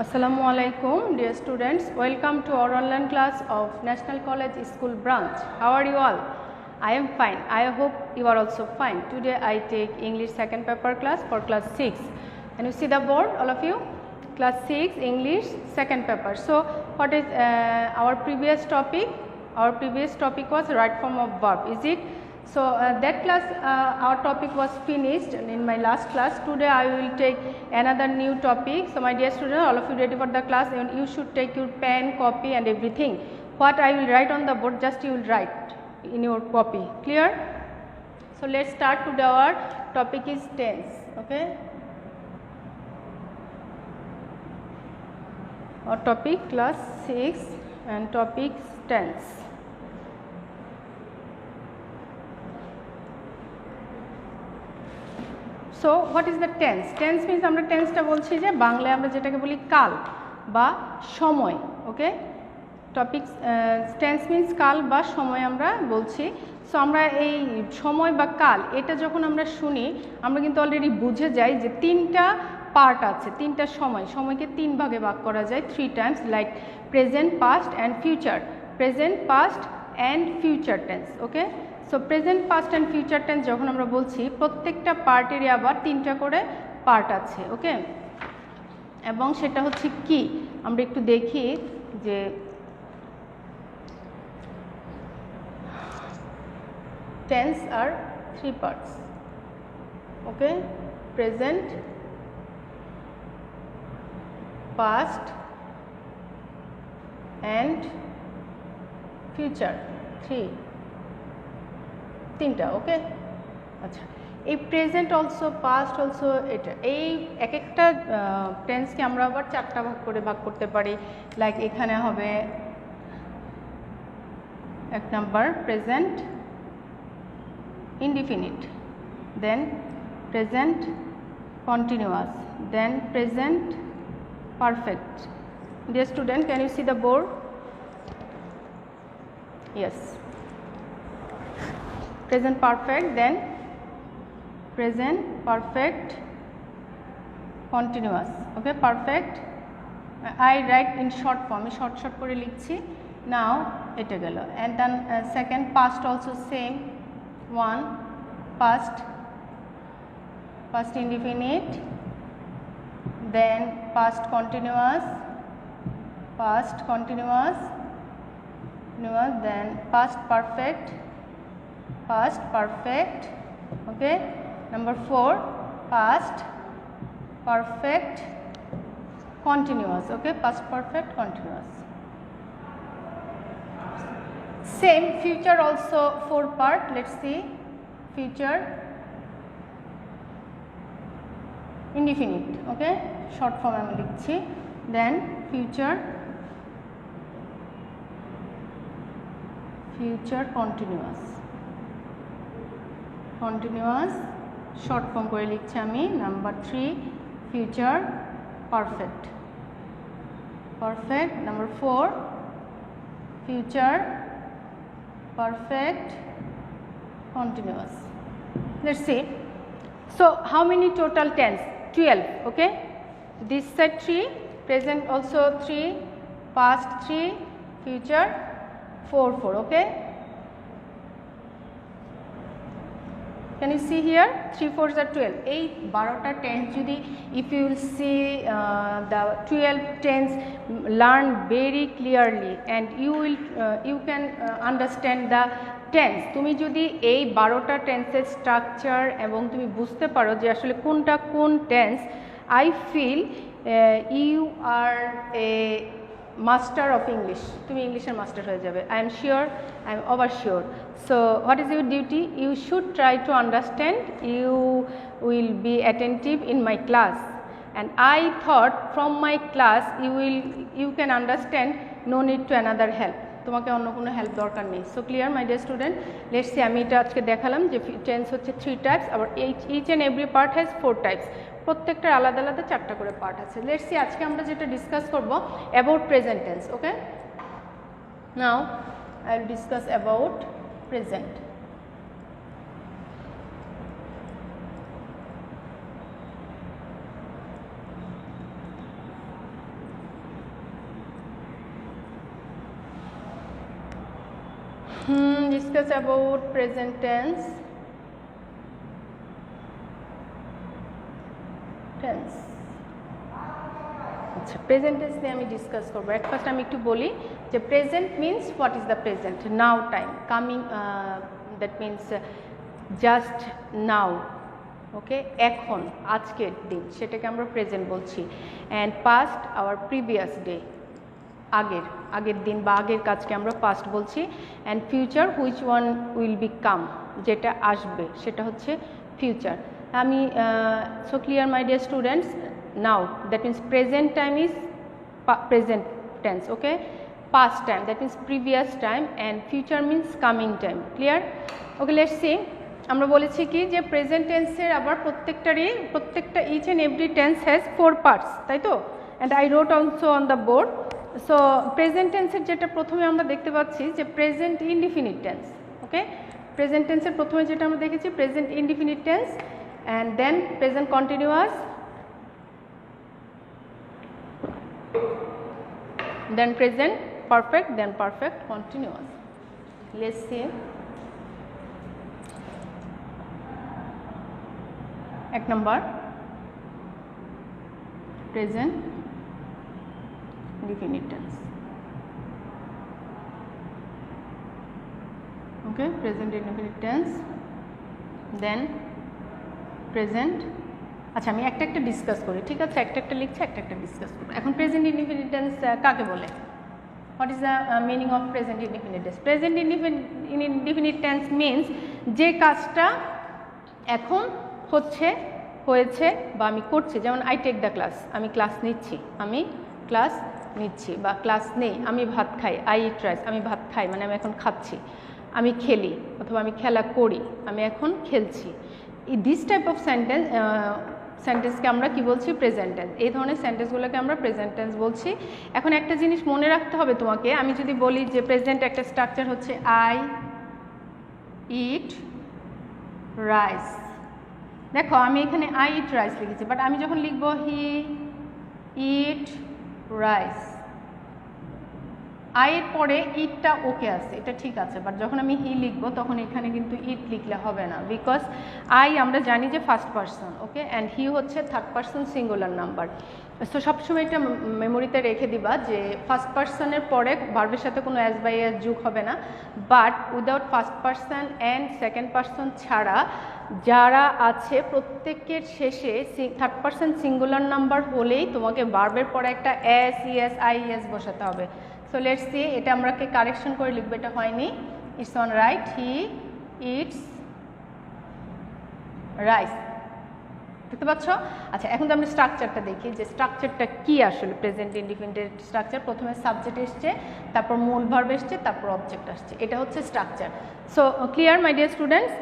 Assalamu alaikum, dear students. Welcome to our online class of National College School branch. How are you all? I am fine. I hope you are also fine. Today I take English second paper class for class 6. Can you see the board, all of you? Class 6 English second paper. So what is our previous topic? Our previous topic was right form of verb, is it? So that class our topic was finished in my last class. Today I will take another new topic. So my dear students, all of you ready for the class, and you should take your pen, copy and everything. What I will write on the board, just you will write in your copy. Clear? So let's start. Today our topic is tense. Okay. Our topic class 6 and topic tense. So what is the tense? Tense means আমরা টেন্সটা বলছি যে বাংলায় আমরা যেটাকে বলি কাল বা সময়। ওকে, টপিক টেন্স মিন্স কাল বা সময় আমরা বলছি। সো আমরা এই সময় বা কাল এটা যখন আমরা শুনি আমরা কিন্তু অলরেডি বুঝে যাই যে তিনটা পার্ট আছে, তিনটা সময়। সময়কে তিন ভাগে ভাগ করা যায়, 3 Times, like present, past and future. Present, past and future tense. Okay, so present, past and future tense যখন আমরা বলছি প্রত্যেকটা পার্টেরই আবার তিনটা করে পার্ট আছে। ওকে, এবং সেটা হচ্ছে কি আমরা একটু দেখি যে tense are 3 parts. Okay, present, past and future, তিনটা। ওকে, আচ্ছা, এই প্রেজেন্ট অলসো, পাস্ট অলসো, এটা এই এক একটা টেন্সকে আমরা আবার 4টা ভাগ করে ভাগ করতে পারি। লাইক এখানে হবে 1 number present indefinite, then present continuous, then present perfect. Dear student, can you see the board? Yes. Present perfect, then present perfect continuous. Okay, perfect I write in short form, short করে লিখছি। Now এটা গেল, and then second past also same one, past indefinite, then past continuous, then past perfect, okay. Number 4 past perfect continuous. Okay, past perfect continuous. Same future also 4 part. Let's see, future indefinite. Okay, short form আমি লিখছি, then future continuous, short form করে লিখছি আমি। Number 3 future perfect, number 4 future perfect continuous. Let's see, so how many total tense? 12. Okay, this side 3, present also 3, past 3, future 4. Okay, can you see here 3 4s are 12. এই 12টা tense যদি if you will see the 12 tense learn very clearly and you can understand the tense. তুমি যদি এই 12টা টেন্সের structure এবং তুমি বুঝতে পারো যে আসলে কোনটা কোন tense, I feel you are a master of English. তুমি ইংলিশের মাস্টার হয়ে যাবে। I am sure, I am over sure. So what is your duty? You should try to understand. You will be attentive in my class, and I thought from my class you can understand, no need to another help. তোমাকে অন্য কোনো help দরকার নেই। So clear my dear student? Let's see, আমি এটা আজকে দেখালাম যে টেন্স হচ্ছে 3 টাইপস, আবার each and every part has 4 types. প্রত্যেকটার আলাদা আলাদা 4টা করে পার্ট আছে। লেটস সি, আজকে আমরা যেটা ডিসকাস করব about present tense. Okay, now I will discuss about present. Discuss about present tense. আচ্ছা, প্রেজেন্ট টেন্স নিয়ে আমি ডিসকাস করবো। এট ফার্স্ট আমি একটু বলি যে present means what is the present, now time, coming, that means just now, okay, এখন, আজকের দিন, সেটাকে আমরা প্রেজেন্ট বলছি। And past our previous day, আগের দিন বা আগের কাজকে আমরা পাস্ট বলছি। And future which one will be come, যেটা আসবে সেটা হচ্ছে ফিউচার। আমি so clear my dear students, now that means present time is present tense, okay, past time that means previous time, and future means coming time. Clear? Okay, let's see. আমরা বলেছি কি যে present টেন্সের আবার প্রত্যেকটা each and every tense has 4 parts, তাই তো? And I wrote also on the board. So present টেন্সের যেটা প্রথমে আমরা দেখতে পাচ্ছি যে present indefinite tense, okay, present টেন্সের প্রথমে যেটা আমরা দেখেছি present indefinite tense, and then present continuous, then present perfect, then perfect continuous. Let's see. এক নম্বর present indefinite tense, okay, present indefinite tense, then present। আচ্ছা, আমি একটা ডিসকাস করি, ঠিক আছে? একটা লিখছি, একটা ডিসকাস করব। এখন প্রেজেন্ট ইনডিফিনিট টেন্স কাকে বলে? What is the meaning of present indefinite tense? Present indefinite tense means যে কাজটা এখন হয়েছে বা আমি করছি। যেমন আই টেক দ্য ক্লাস, আমি ক্লাস নিচ্ছি, বা ক্লাস নেই, আমি ভাত খাই, আই ইট রাইস, আমি ভাত খাই মানে আমি এখন খাচ্ছি। আমি খেলি অথবা আমি খেলা করি, আমি এখন খেলছি। দিস টাইপ অফ সেন্টেন্সকে আমরা কি বলছি? Present tense. এই ধরনের সেন্টেন্সগুলোকে আমরা প্রেজেন্ট টেন্স বলছি। এখন একটা জিনিস মনে রাখতে হবে তোমাকে, আমি যদি বলি যে প্রেজেন্ট একটা স্ট্রাকচার হচ্ছে আই ইট রাইস, দেখো আমি এখানে আই ইট রাইস লিখেছি, বাট আমি যখন লিখবো হি ইট রাইস, আয়ের পরে ইটটা ওকে আছে, এটা ঠিক আছে, বাট যখন আমি হি লিখবো তখন এখানে কিন্তু ইট লিখলে হবে না, বিকজ আই আমরা জানি যে first person, okay, and he হচ্ছে third person singular number. So সবসময় এটা মেমোরিতে রেখে দিবা যে ফার্স্ট পারসনের পরে ভার্বের সাথে কোনো অ্যাজ বাই অ্যাজ যোগ হবে না, but without first person and second person ছাড়া যারা আছে প্রত্যেকের শেষে থার্ড পারসন সিঙ্গুলার নাম্বার হলেই তোমাকে ভার্বের পরে একটা এস, ইএস, আইএস বসাতে হবে। সো লেটস সি, এটা আমরা কারেকশন করে লিখবো, এটা হয়নি। It's on right, he eats rice, দেখতে পাচ্ছ? আচ্ছা, এখন তো আমরা স্ট্রাকচারটা দেখি যে স্ট্রাকচারটা কি আসলে প্রেজেন্ট ইনডিফিনিট স্ট্রাকচার। প্রথমে সাবজেক্ট এসছে, তারপর মূল ভার্ব এসছে, তারপর অবজেক্ট আসছে, এটা হচ্ছে structure. So clear my dear students?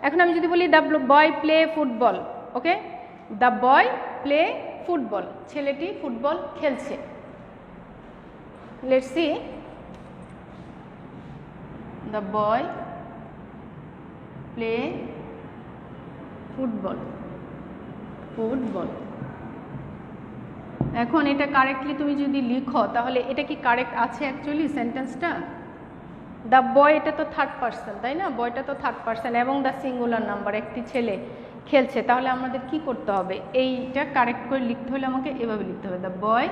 এখন আমি যদি বলি the boy play football, okay, the boy play football, ছেলেটি ফুটবল খেলছে। Let's see, the boy play football, এখন এটা কারেক্টলি তুমি যদি লিখো তাহলে এটা কি কারেক্ট আছে অ্যাকচুয়ালি সেন্টেন্সটা? দ্য বয়, এটা তো থার্ড পারসন, তাই না? বয়টা তো থার্ড পারসন এবং দ্য সিঙ্গুলার নাম্বার, একটি ছেলে খেলছে। তাহলে আমাদের কি করতে হবে? এইটা কারেক্ট করে লিখতে হলে আমাকে এভাবে লিখতে হবে, দ্য বয়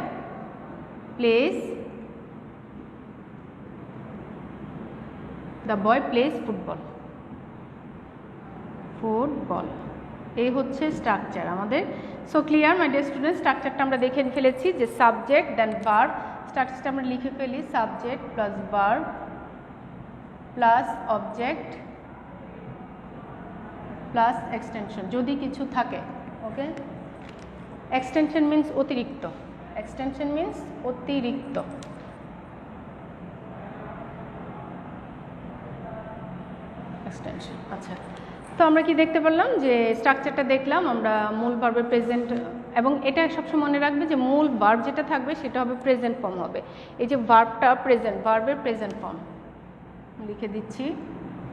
প্লেস ফুটবল, এই হচ্ছে স্ট্রাকচার আমাদের। So clear my dear student? স্ট্রাকচারটা আমরা দেখে ফেলেছি যে সাবজেক্ট দেন ভার্ব, স্ট্রাকচারটা আমরা লিখে ফেলি, subject plus verb plus object plus extension যদি কিছু থাকে, ওকে। এক্সটেনশন মিন্স অতিরিক্ত, এক্সটেনশন। আচ্ছা, তো আমরা কি দেখতে পারলাম যে স্ট্রাকচারটা দেখলাম আমরা, মূল ভার্বের প্রেজেন্ট, এবং এটা সবসময় মনে রাখবে যে মূল ভার্ব যেটা থাকবে সেটা হবে প্রেজেন্ট ফর্ম হবে। এই যে ভার্বটা প্রেজেন্ট, ভার্বের প্রেজেন্ট ফর্ম লিখে দিচ্ছি,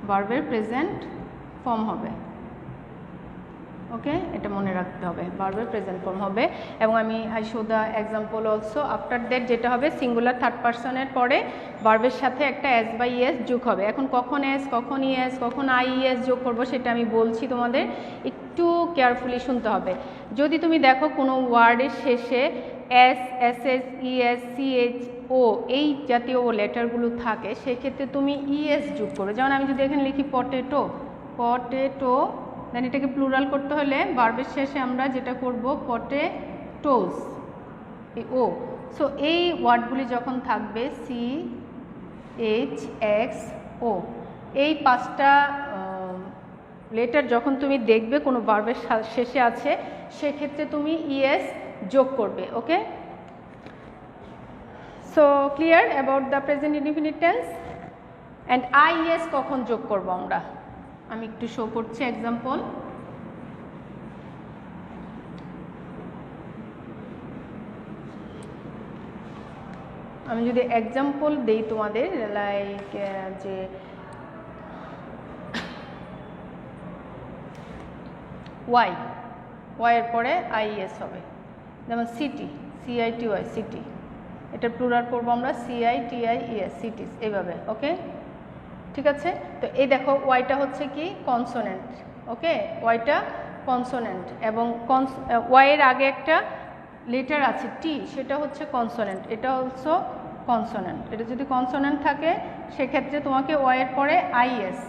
ভার্বের প্রেজেন্ট ফর্ম হবে, ওকে, এটা মনে রাখতে হবে, ভার্বের প্রেজেন্ট ফর্ম হবে। এবং আমি I show the example also. After that যেটা হবে সিঙ্গুলার থার্ড পারসনের পরে ভার্বের সাথে একটা এস বা ইএস যোগ হবে। এখন কখন এস, কখন ইএস, কখন আইএস যোগ করবো সেটা আমি বলছি তোমাদের, একটু কেয়ারফুলি শুনতে হবে। যদি তুমি দেখো কোনো ওয়ার্ডের শেষে S, S S, ES, CH, ও এই জাতীয় লেটারগুলো থাকে, সেক্ষেত্রে তুমি ইএস যোগ করবে। যেমন আমি যদি এখানে লিখি পটেটো, পটেটো, দেন এটাকে প্লুরাল করতে হলে ভার্বের শেষে আমরা যেটা করব পটেটোস, ও। সো এই ওয়ার্ডগুলি যখন থাকবে সি এইচ এক্স ও, এই 5টা লেটার যখন তুমি দেখবে কোনো ভার্বের শেষে আছে, সেক্ষেত্রে তুমি ইএস যোগ করবে। Okay, so clear about the present indefinite tense. And IS কখন যোগ করব আমরা, আমি একটু শো করছি এক্সাম্পল। আমি যদি এক্সাম্পল দেই তোমাদের, লাইক যে ওয়াই, ওয়াইয়ের পরে আইএস হবে, যেমন সিটি, সিআইটিওয়াই, সিটি, এটা প্লুরাল করবো আমরা সিআইটিআইএস, সিটিস, এইভাবে। ওকে, ঠিক আছে। তো এই দেখো ওয়াইটা হচ্ছে কি কনসোনেন্ট। ওকে, ওয়াইটা কনসোনেন্ট, এবং ওয়াইয়ের আগে একটা লেটার আছে টি, সেটা হচ্ছে কনসোনেন্ট, এটা অলসো কনসোনেন্ট। এটা যদি কনসোনেন্ট থাকে সেক্ষেত্রে তোমাকে ওয়াইয়ের পরে আইএস,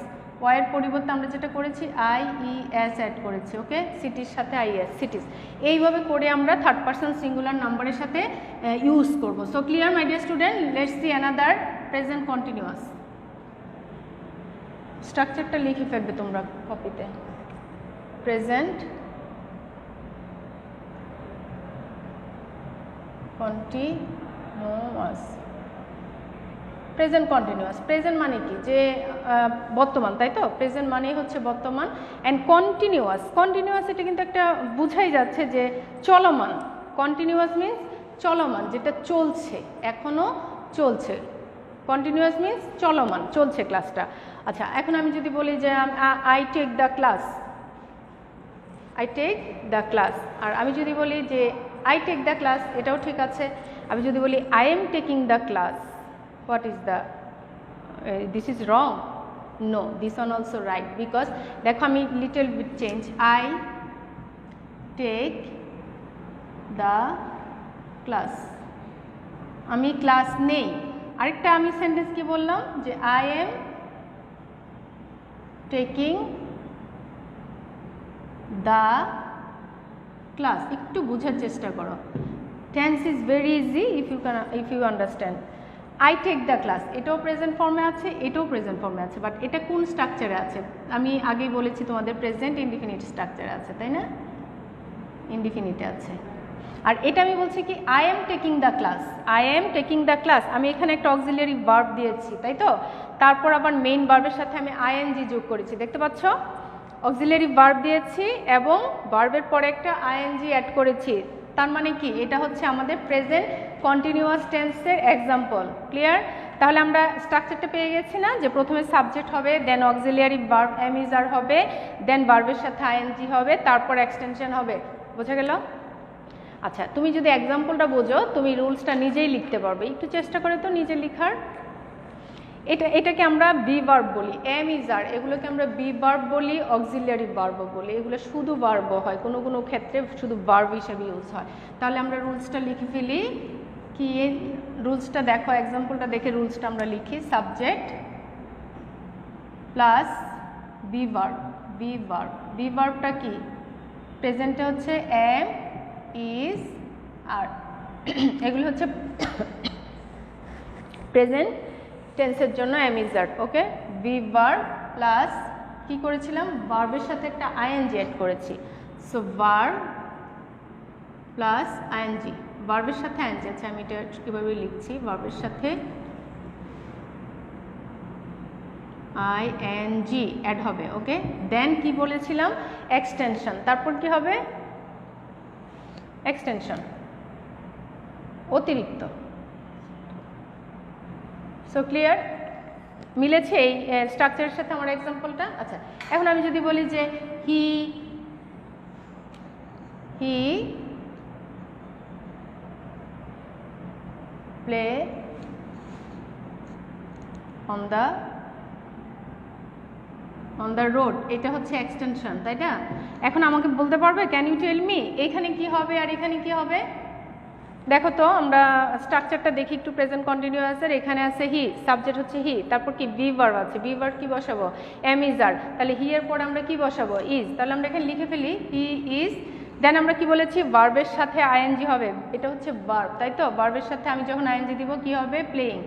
ওয়াইয়ের পরিবর্তে আমরা যেটা করেছি আইইএস অ্যাড করেছি। ওকে, সিটির সাথে আইএস, সিটিস, এইভাবে করে আমরা থার্ড পারসন সিঙ্গুলার নাম্বারের সাথে ইউজ করব। So clear my dear student, let's see another present continuous. স্ট্রাকচারটা লিখে ফেলবে তোমরা কপিতে। Present continuous, present continuous, present মানে কি, যে বর্তমান, তাই তো? প্রেজেন্ট মানেই হচ্ছে বর্তমান। অ্যান্ড কন্টিনিউয়াস, কন্টিনিউয়াস এটা কিন্তু একটা বুঝাই যাচ্ছে যে চলমান। কন্টিনিউয়াস মিন্স চলমান, যেটা চলছে, এখনও চলছে। কন্টিনিউয়াস মিন্স চলমান, চলছে ক্লাসটা। আচ্ছা, এখন আমি যদি বলি যে I take the class, I take the class, আর আমি যদি বলি যে আই টেক দ্য ক্লাস, এটাও ঠিক আছে। আমি যদি বলি I am taking the class, what is the this is wrong? No, this one also right, because দেখো আমি little bit change, I take the class, আমি ক্লাস নেই। আরেকটা আমি সেন্টেন্স কি বললাম, যে I am taking the class। একটু বোঝার চেষ্টা করো, tense is very easy if you understand। I take the class, এটাও প্রেজেন্ট ফর্মে আছে, এটাও প্রেজেন্ট ফর্মে আছে, বাট এটা কোন স্ট্রাকচারে আছে? আমি আগেই বলেছি তোমাদের প্রেজেন্ট ইনডিফিনিট স্ট্রাকচারে আছে, তাই না? ইনডিফিনিটে আছে। আর এটা আমি বলছি কি I am taking the class, I am taking the class, আমি এখানে একটা অক্সিলিয়ারি ভার্ব দিয়েছি, তাই তো? তারপর আবার মেইন ভার্বের সাথে আমি আইএনজি যোগ করেছি, দেখতে পাচ্ছ? অক্সিলিয়ারি ভার্ব দিয়েছি এবং ভার্বের পরে একটা আইএনজি অ্যাড করেছি। তার মানে কি, এটা হচ্ছে আমাদের প্রেজেন্ট কন্টিনিউয়াস টেন্সের এক্সাম্পল। ক্লিয়ার? তাহলে আমরা স্ট্রাকচারটা পেয়ে গেছি না, যে প্রথমে সাবজেক্ট হবে, দেন অক্সিলিয়ারি ভার্ব এম ইজ আর হবে, দেন ভার্বের সাথে আইএনজি হবে, তারপর এক্সটেনশন হবে। বোঝা গেল? আচ্ছা, তুমি যদি এক্সাম্পলটা বোঝো, তুমি রুলসটা নিজেই লিখতে পারবে। একটু চেষ্টা করে তো নিজে লিখার। এটাকে আমরা বি ভার্ব বলি, এম ইজ আর, এগুলোকে আমরা বি ভার্ব বলি, অক্সিলিয়ারি ভার্ব বলি। এগুলো শুধু ভার্ব হয়, কোনো কোনো ক্ষেত্রে শুধু ভার্ব হিসেবে ইউজ হয়। তাহলে আমরা রুলসটা লিখে ফেলি। কি রুলসটা দেখো, এক্সাম্পলটা দেখে রুলসটা আমরা লিখি। Subject plus be verb, be verb, be ভার্বটা কি? প্রেজেন্টে হচ্ছে এম ইজ আর, এগুলো হচ্ছে প্রেজেন্ট টেন্সের জন্য am is are. Okay, be verb plus কি করেছিলাম, ভার্বের সাথে একটা আইএনজি অ্যাড করেছি। সো ভার্ব প্লাস আইএনজি, ভার্বের সাথে আইএনজি। আচ্ছা, আমি এটা কীভাবে লিখছি, ভার্বের সাথে আইএনজি অ্যাড হবে। ওকে, দেন কি বলেছিলাম, এক্সটেনশন, তারপর কি হবে, এক্সটেনশন, অতিরিক্ত। So clear? মিলেছে এই স্ট্রাকচারের সাথে আমার এক্সাম্পলটা? আচ্ছা, এখন আমি যদি বলি যে he he play on the road, এটা হচ্ছে এক্সটেনশন, তাই না? এখন আমাকে বলতে পারবে, ক্যান ইউ টেল মি এখানে কি হবে আর এখানে কি হবে? দেখো তো, আমরা স্ট্রাকচারটা দেখি একটু। প্রেজেন্ট কন্টিনিউয়াসের এখানে আছে হি, সাবজেক্ট হচ্ছে হি, তারপর কি বি ভার্ব আছে, বি ভার্ব কি বসাবো, এম ইজ আর, তাহলে হি এর পরে আমরা কি বসাবো, ইজ, তাহলে আমরা এখানে লিখে ফেলি হি ইজ। দেন আমরা কি বলেছি, ভার্বের সাথে আইএনজি হবে, এটা হচ্ছে ভার্ব, তাই তো? ভার্বের সাথে আমি যখন আইএনজি দিব কি হবে, playing,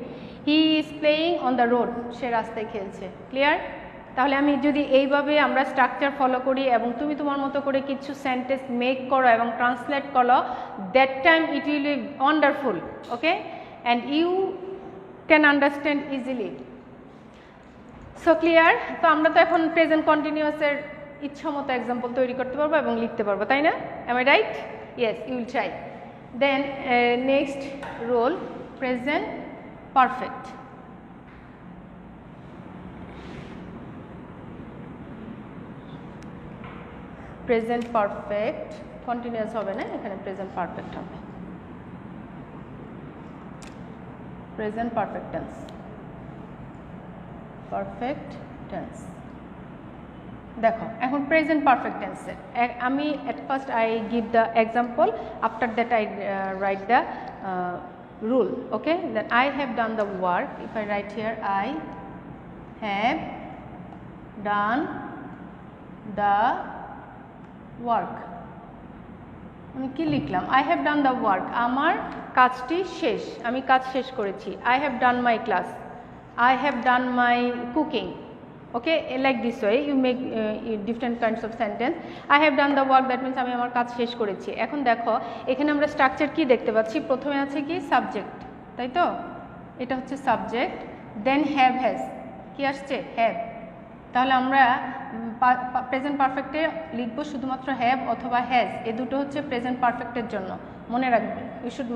he is playing on the road, সে রাস্তায় খেলছে। ক্লিয়ার? তাহলে আমি যদি এইভাবে আমরা স্ট্রাকচার ফলো করি এবং তুমি তোমার মতো করে কিছু সেন্টেন্স মেক করো এবং ট্রান্সলেট করো, that time it will be wonderful, okay, and you can understand easily. So clear? তো আমরা তো এখন প্রেজেন্ট কন্টিনিউয়াসের ইচ্ছা মতো এক্সাম্পল তৈরি করতে পারবো এবং লিখতে পারবো, তাই না? Am I right? Yes, you will try. Then next rule, present perfect. Present perfect continuous হবে না, এখানে প্রেজেন্ট পারফেক্ট হবে। Present perfect tense, perfect tense. দেখো এখন প্রেজেন্ট পারফেক্ট টেন্সের আমি at first I give the example, after that I write the rule, okay? Then I have done the work. If I write here, I have done the work. আমি কি লিখলাম, I have done the work, আমার কাজটি শেষ, আমি কাজ শেষ করেছি। I have done my class, I have done my cooking, okay? Like this way you make different kinds of sentence. I have done the work, that means আমি আমার কাজ শেষ করেছি। এখন দেখো এখানে আমরা স্ট্রাকচার কি দেখতে পাচ্ছি, প্রথমে আছে কি সাবজেক্ট, তাই তো? এটা হচ্ছে সাবজেক্ট, দেন হ্যাভ হ্যাজ, কি আসছে, হ্যাভ। তাহলে আমরা প্রেজেন্ট পারফেক্টে লিখবো শুধুমাত্র হ্যাভ অথবা হ্যাজ, এ দুটো হচ্ছে প্রেজেন্ট পারফেক্টের জন্য, মনে রাখবে। You should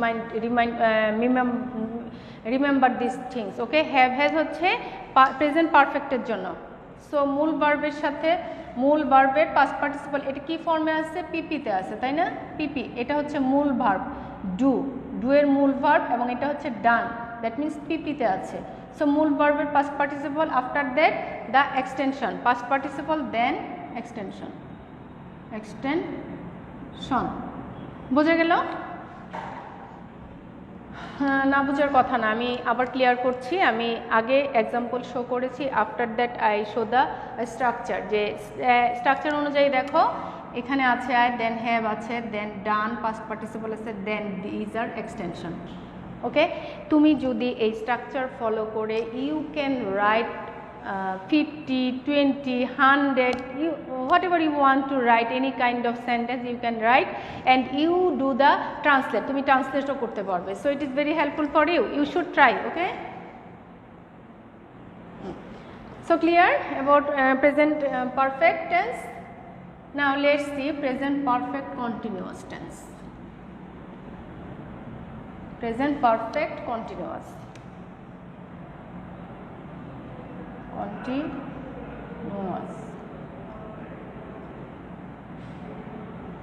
remember this things, okay? Have has হচ্ছে প্রেজেন্ট পারফেক্টের জন্য। সো মূল ভার্বের সাথে, মূল ভার্বের পাস্ট পার্টিসিপল, এটা কি ফর্মে আছে, পিপিতে আছে, তাই না? পিপি, এটা হচ্ছে মূল ভার্ব, ডু, ডু এর মূল ভার্ব, এবং এটা হচ্ছে ডান, দ্যাট মিন্স পিপিতে আছে। So মূল ভার্বের past participle, after that the extension, past participle then extension, extension, বুঝে গেল? না বুঝার কথা না, আমি আবার ক্লিয়ার করছি। আমি আগে এক্সাম্পল শো করেছি, after that I show the structure, যে স্ট্রাকচার অনুযায়ী দেখো এখানে আছে আই, দেন হ্যাভ আছে, দেন ডান, পাস্ট পার্টিসিপল আছে, দেন দিজ আর এক্সটেনশন, ওকে? তুমি যদি এই স্ট্রাকচার ফলো করে you can write 50, 20, 100, you whatever you want to write, any kind of sentence you can write, and you do the translate, তুমি ট্রান্সলেটও করতে পারবে। So it is very helpful for you, you should try, okay? So clear about present perfect tense? Now let's see present perfect continuous tense. Present perfect continuous, continuous,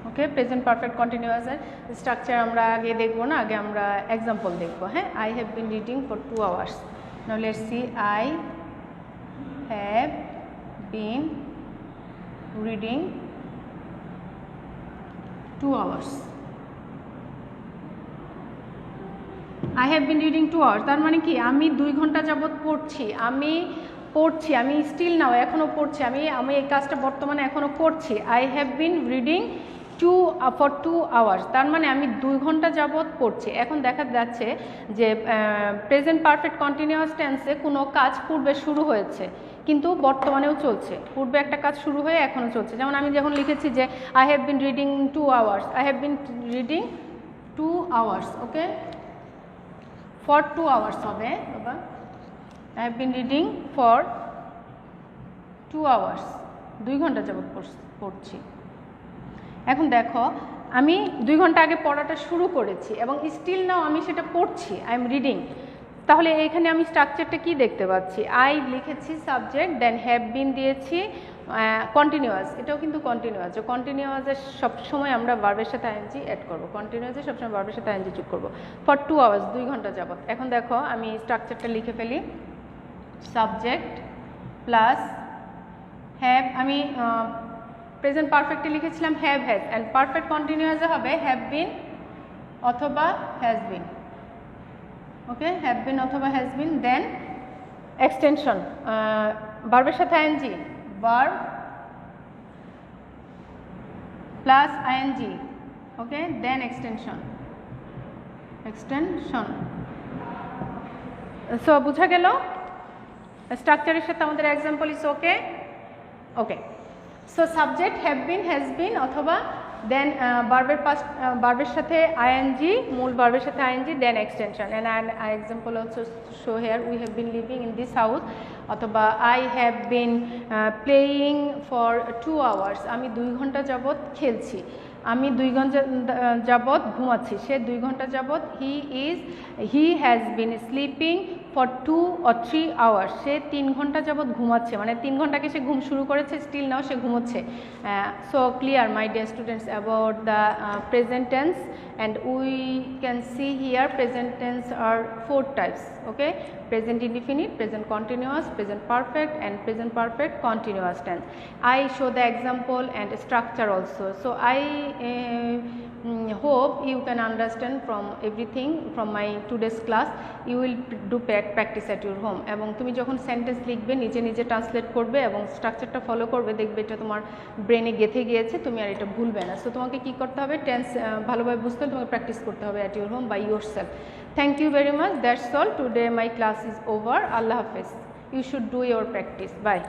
okay? Present perfect continuous এর structure আমরা আগে দেখবো না, আগে আমরা example দেখবো, হ্যাঁ? I have been reading for 2 hours. Now let's see, I have been reading 2 hours. I have been reading 2 hours, তার মানে কি আমি 2 ঘন্টা যাবত পড়ছি, আমি স্টিল নাও এখনও পড়ছি, আমি এই কাজটা বর্তমানে এখনও করছি। I have been reading for 2 hours, তার মানে আমি 2 ঘন্টা যাবত পড়ছি। এখন দেখা যাচ্ছে যে প্রেজেন্ট পারফেক্ট কন্টিনিউয়াস টেন্সে কোনো কাজ পূর্বে শুরু হয়েছে কিন্তু বর্তমানেও চলছে, পূর্বে একটা কাজ শুরু হয়ে এখনও চলছে। যেমন আমি যখন লিখেছি যে I have been reading 2 hours, I have been reading 2 hours, okay? for 2 hours হবে বাবা, I have been reading for 2 hours, 2 ঘন্টা যাবত পড়ছি। এখন দেখো আমি 2 ঘন্টা আগে পড়াটা শুরু করেছি এবং স্টিল নাও আমি সেটা পড়ছি, I am reading। তাহলে এখানে আমি স্ট্রাকচারটা কি দেখতে পাচ্ছি, I লিখেছি সাবজেক্ট, দেন হ্যাভ বিন দিয়েছি কন্টিনিউয়াস, এটাও কিন্তু কন্টিনিউয়াস, যে কন্টিনিউয়াসে সবসময় আমরা ভার্বের সাথে আইএনজি অ্যাড করবো, কন্টিনিউয়াসে সবসময় ভার্বের সাথে আইএনজি যোগ করবো। ফর 2 আওয়ার্স, 2 ঘন্টা যাবত। এখন দেখো আমি স্ট্রাকচারটা লিখে ফেলি। সাবজেক্ট প্লাস হ্যাভ, আমি প্রেজেন্ট পারফেক্টে লিখেছিলাম হ্যাভ হ্যাজ, অ্যান্ড পারফেক্ট কন্টিনিউয়াসে হবে হ্যাভ বিন অথবা has been. Okay, have been অথবা হ্যাজ বিন। দেন এক্সটেনশন, ভার্বের সাথে ING, verb plus ING. Okay, then extension, extension. So বুঝা গেল স্ট্রাকচারের সাথে আমাদের example is okay. Okay, so subject have been, has been অথবা দেন ভার্বের সাথে আইএনজি, মূল ভার্বের সাথে ING, then extension. And I example also show here, we have been living in this house, অথবা I have been playing for 2 hours, আমি 2 ঘন্টা যাবৎ খেলছি, আমি 2 ঘন্টা যাবৎ ঘুমাচ্ছি, সে 2 ঘন্টা যাবৎ, he has been sleeping for 2 or 3 hours, সে 3 ঘন্টা যাবৎ ঘুমাচ্ছে, মানে 3 ঘন্টাকে সে ঘুম শুরু করেছে, স্টিল নাও সে ঘুমোচ্ছে। So clear my dear students about the present tense, and we can see here present tense are 4 types. Okay, present indefinite, present continuous, present perfect, and present perfect continuous tense. I show the example and structure also, so I hope you can understand from everything from my today's class. You will do practice at your home, এবং তুমি যখন sentence লিখবে নিজে নিজে translate করবে এবং স্ট্রাকচারটা follow করবে, দেখবে এটা তোমার ব্রেনে গেঁথে গিয়েছে, তুমি আর এটা ভুলবে না। সো তোমাকে কি করতে হবে, টেন্স ভালোভাবে বুঝতে হলে তোমাকে প্র্যাকটিস করতে হবে at your home by yourself. Thank you very much. That's all. Today my class is over. Allah Hafiz. You should do your practice. Bye.